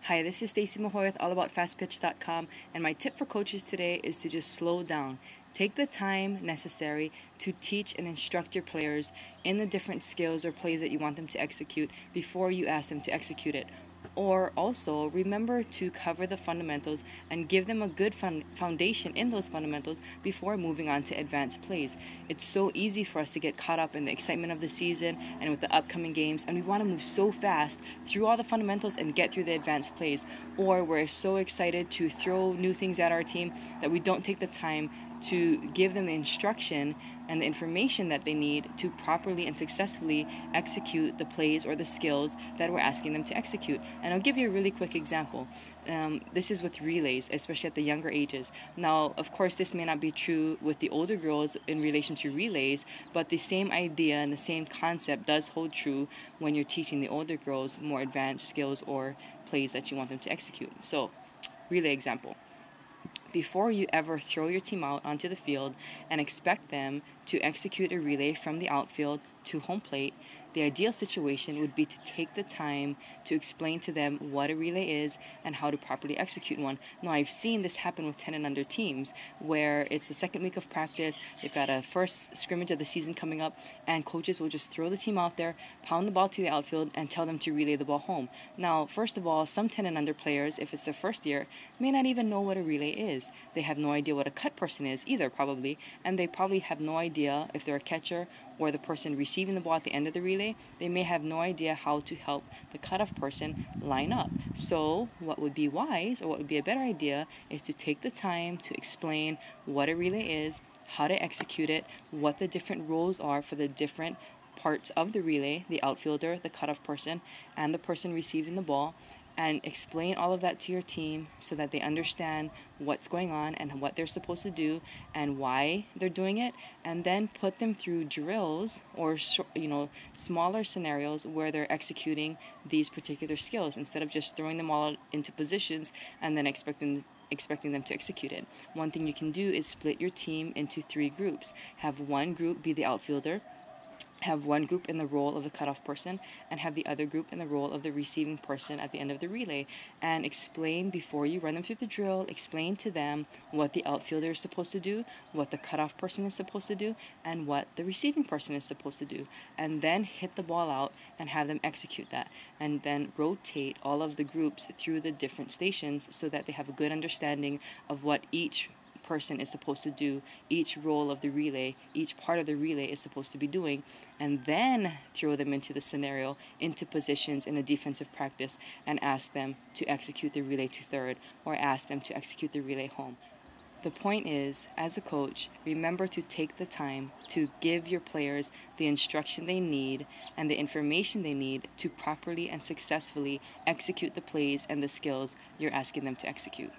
Hi, this is Stacey Mahoy with allaboutfastpitch.com, and my tip for coaches today is to just slow down. Take the time necessary to teach and instruct your players in the different skills or plays that you want them to execute before you ask them to execute it. Or also, remember to cover the fundamentals and give them a good foundation in those fundamentals before moving on to advanced plays. It's so easy for us to get caught up in the excitement of the season and with the upcoming games, and we want to move so fast through all the fundamentals and get through the advanced plays. Or we're so excited to throw new things at our team that we don't take the time to give them the instruction and the information that they need to properly and successfully execute the plays or the skills that we're asking them to execute. And I'll give you a really quick example. This is with relays, especially at the younger ages. Now, of course, this may not be true with the older girls in relation to relays, but the same idea and the same concept does hold true when you're teaching the older girls more advanced skills or plays that you want them to execute. So, relay example. Before you ever throw your team out onto the field and expect them to execute a relay from the outfield to home plate, the ideal situation would be to take the time to explain to them what a relay is and how to properly execute one. Now, I've seen this happen with 10 and under teams where it's the second week of practice, they've got a first scrimmage of the season coming up, and coaches will just throw the team out there, pound the ball to the outfield, and tell them to relay the ball home. Now, first of all, some 10 and under players, if it's their first year, may not even know what a relay is. They have no idea what a cut person is either, probably, and they probably have no idea if they're a catcher or the person receiving the ball at the end of the relay. They may have no idea how to help the cutoff person line up. So what would be wise, or what would be a better idea, is to take the time to explain what a relay is, how to execute it, what the different roles are for the different parts of the relay, the outfielder, the cutoff person, and the person receiving the ball, and explain all of that to your team so that they understand what's going on and what they're supposed to do and why they're doing it, and then put them through drills or smaller scenarios where they're executing these particular skills instead of just throwing them all into positions and then expecting them to execute it. One thing you can do is split your team into 3 groups. Have one group be the outfielder, have one group in the role of the cutoff person, and have the other group in the role of the receiving person at the end of the relay. And explain before you run them through the drill, explain to them what the outfielder is supposed to do, what the cutoff person is supposed to do, and what the receiving person is supposed to do. And then hit the ball out and have them execute that. And then rotate all of the groups through the different stations so that they have a good understanding of what each person is supposed to do, each role of the relay, each part of the relay is supposed to be doing, and then throw them into the scenario, into positions in a defensive practice, and ask them to execute the relay to third, or ask them to execute the relay home. The point is, as a coach, remember to take the time to give your players the instruction they need and the information they need to properly and successfully execute the plays and the skills you're asking them to execute.